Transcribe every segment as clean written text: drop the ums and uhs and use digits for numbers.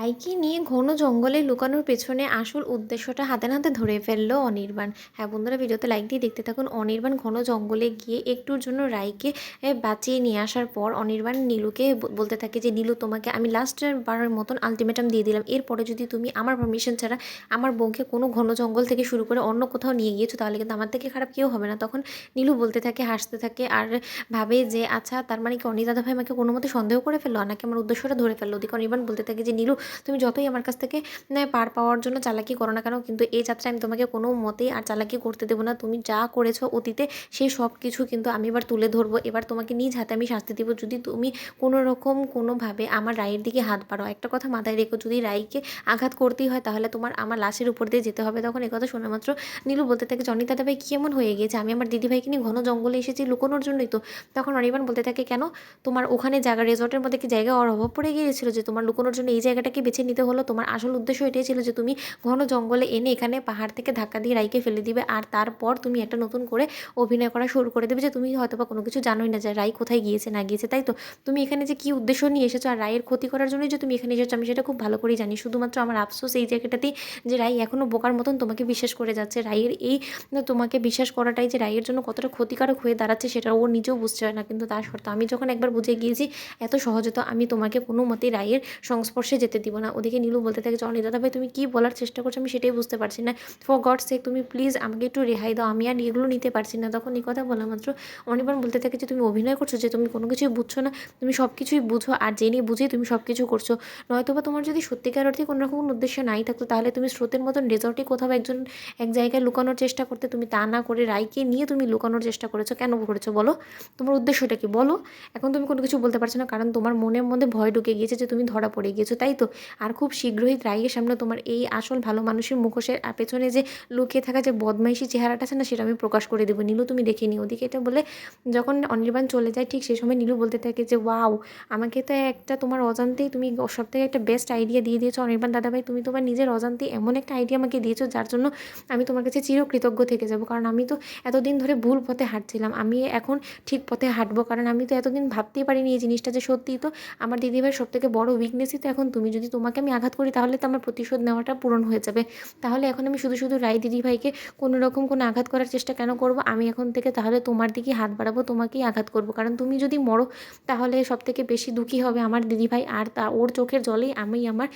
রাইকে নিয়ে ঘন জঙ্গলে লুকানোর পেছনে আসল উদ্দেশ্যটা হাতে নাতে ধরে ফেললো অনির্বাণ। হ্যাঁ বন্ধুরা, ভিডিওতে লাইক দিয়ে দেখতে থাকুন। অনির্বাণ ঘন জঙ্গলে গিয়ে একটুর জন্য রাইকে বাঁচিয়ে নিয়ে আসার পর অনির্বাণ নীলুকে বলতে থাকে যে নীলু, তোমাকে আমি লাস্টের বারের মতন আলটিমেটাম দিয়ে দিলাম। এরপরে যদি তুমি আমার পারমিশন ছাড়া আমার বউকে কোনো ঘন জঙ্গল থেকে শুরু করে অন্য কোথাও নিয়ে গিয়েছো, তাহলে কিন্তু আমার থেকে খারাপ কেউ হবে না। তখন নীলু বলতে থাকে, হাসতে থাকে আর ভাবে যে আচ্ছা, তার মানে কি অনি দাদাভাই আমাকে কোনো মতে সন্দেহ করে ফেললো, নাকি আমার উদ্দেশ্যটা ধরে ফেললো। ওদিকে অনির্বাণ বলতে থাকে যে নীলু, তুমি যতই আমার কাছ থেকে পার পাওয়ার জন্য চালাকি করো না কেন, কিন্তু এই যাত্রায় আমি তোমাকে কোনো মতেই আর চালাকি করতে দেবো না। তুমি যা করেছো অতীতে সেই সব কিছু কিন্তু আমি এবার তুলে ধরবো। এবার তোমাকে নিজ হাতে আমি শাস্তি দেবো যদি তুমি কোনো রকম কোনোভাবে আমার রায়ের দিকে হাত বাড়াও। একটা কথা মাথায় রেখো, যদি রাইকে আঘাত করতেই হয় তাহলে তোমার আমার লাশের উপর দিয়ে যেতে হবে। তখন একথা শোনা মাত্র নীলু বলতে থাকে, জনি দাদাভাই কি এমন হয়ে গিয়েছে? আমি আমার দিদিভাইকে নিয়ে ঘন জঙ্গলে এসেছি লুকোনোর জন্যই তো। তখন অনির্বাণ বলতে থাকে, কেন তোমার ওখানে জায়গা, রিসর্টের মধ্যে কি জায়গা অভাব পড়ে গিয়েছিল যে তোমার লুকোনোর জন্য এই জায়গাটাকে বেছে নিতে হলো? তোমার আসল উদ্দেশ্য এটাই ছিল যে তুমি ঘন জঙ্গলে এনে এখানে পাহাড় থেকে ধাক্কা দিয়ে রাইকে ফেলে দিবে, আর তারপর তুমি একটা নতুন করে অভিনয় করা শুরু করে দেবে যে তুমি হয়তো বা কোনো কিছু জানোই না যে রাই কোথায় গিয়েছে না গিয়েছে, তাই তো? তুমি এখানে যে কী উদ্দেশ্য নিয়ে এসেছো আর রায়ের ক্ষতি করার জন্যই যে তুমি এখানে এসেছো, আমি সেটা খুব ভালো করেই জানি। শুধুমাত্র আমার আফসোস এই জায়গাটাতেই যে রাই এখনও বোকার মতন তোমাকে বিশ্বাস করে যাচ্ছে। রাইয়ের এই তোমাকে বিশ্বাস করাটাই যে রাইয়ের জন্য কতটা ক্ষতিকারক হয়ে দাঁড়াচ্ছে সেটা ও নিজেও বুঝতে হয় না। কিন্তু তার সত্ত্বেও আমি যখন একবার বুঝে গিয়েছি, এত সহজে তো আমি তোমাকে কোনো মতেই রায়ের সংস্পর্শে যেতে দিব না। ওদিকে নীলু বলতে থাকে, জনি দাদা ভাই তুমি কী বলার চেষ্টা করছো আমি সেটাই বুঝতে পারছি না। ফর গড সেক তুমি প্লিজ আমাকে একটু রেহাই দাও, আমি আর এগুলো নিতে পারছি না। তখন এই কথা বলা মাত্র অনির্বাণ বলতে থাকে যে তুমি অভিনয় করছো, যে তুমি কোনো কিছুই বুঝছো না। তুমি সব কিছুই বুঝো আর জেনে বুঝেই তুমি সব কিছু করছো। নয়তো বা তোমার যদি সত্যিকার অর্থে কোনো রকম উদ্দেশ্য নাই থাকতো, তাহলে তুমি স্রোতের মতন রেজর্টে কোথাও এক জায়গায় লুকানোর চেষ্টা করতে। তুমি তা না করে রাইকে নিয়ে তুমি লুকানোর চেষ্টা করেছো। কেন করেছো বলো? তোমার উদ্দেশ্যটা কি বলো? এখন তুমি কোনো কিছু বলতে পারছো না কারণ তোমার মনের মধ্যে ভয় ঢুকে গিয়েছে যে তুমি ধরা পড়ে গিয়েছো, তাই তো? আর খুব শীঘ্রই রাইয়ের সামনে তোমার এই আসল ভালো মানুষের মুখোশের পেছনে যে লুকিয়ে থাকা যে বদমাইশি চেহারাটা আছে না, সেটা আমি প্রকাশ করে দেবো। নীলু তুমি দেখে নিও। ওদিকে এটা বলে যখন অনির্বাণ চলে যায়, ঠিক সেই সময় নীলু বলতে থাকে যে ওয়াও, আমাকে তো একটা তোমার অজান্তেই তুমি সব থেকে একটা বেস্ট আইডিয়া দিয়ে দিয়েছো অনির্বাণ দাদাভাই। তুমি তোমার নিজের অজান্তেই এমন একটা আইডিয়া আমাকে দিয়েছো যার জন্য আমি তোমার কাছে চিরকৃতজ্ঞ থেকে যাবো। কারণ আমি তো এতদিন ধরে ভুল পথে হাঁটছিলাম, আমি এখন ঠিক পথে হাঁটবো। কারণ আমি তো এতদিন ভাবতেই পারিনি এই জিনিসটা যে সত্যিই তো আমার দিদিভাইয়ের সবথেকে বড় উইকনেসই তো এখন তুমি। যদি তোমাকে আমি আঘাত করি তাহলে তো আমার প্রতিশোধ নেওয়াটা পূরণ হয়ে যাবে। তাহলে এখন আমি শুধু শুধু রাই দিদিভাইকে কোনো রকম কোনো আঘাত করার চেষ্টা কেন করব? আমি এখন থেকে তাহলে তোমার দিকেই হাত বাড়াবো, তোমাকেই আঘাত করব। কারণ তুমি যদি মরো তাহলে সবথেকে বেশি দুঃখী হবে আমার দিদিভাই, আর ওর চোখের জলেই আমি আমার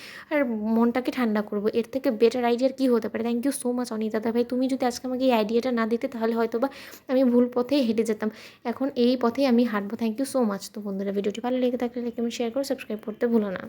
মনটাকে ঠান্ডা করব। এর থেকে বেটার আইডিয়ার কী হতে পারে? Thank you so much Anita দাদাভাই। তুমি যদি আজকে আমাকে এই আইডিয়াটা না দিতে তাহলে হয়তো বা আমি ভুল পথেই হেঁটে যেতাম। এখন এই পথেই আমি হাঁটবো। Thank you so much. তো বন্ধুরা, ভিডিওটি ভালো লেগে থাকলে লাইক, কমেন্ট, শেয়ার করো, সাবস্ক্রাইব করতে ভুলো না।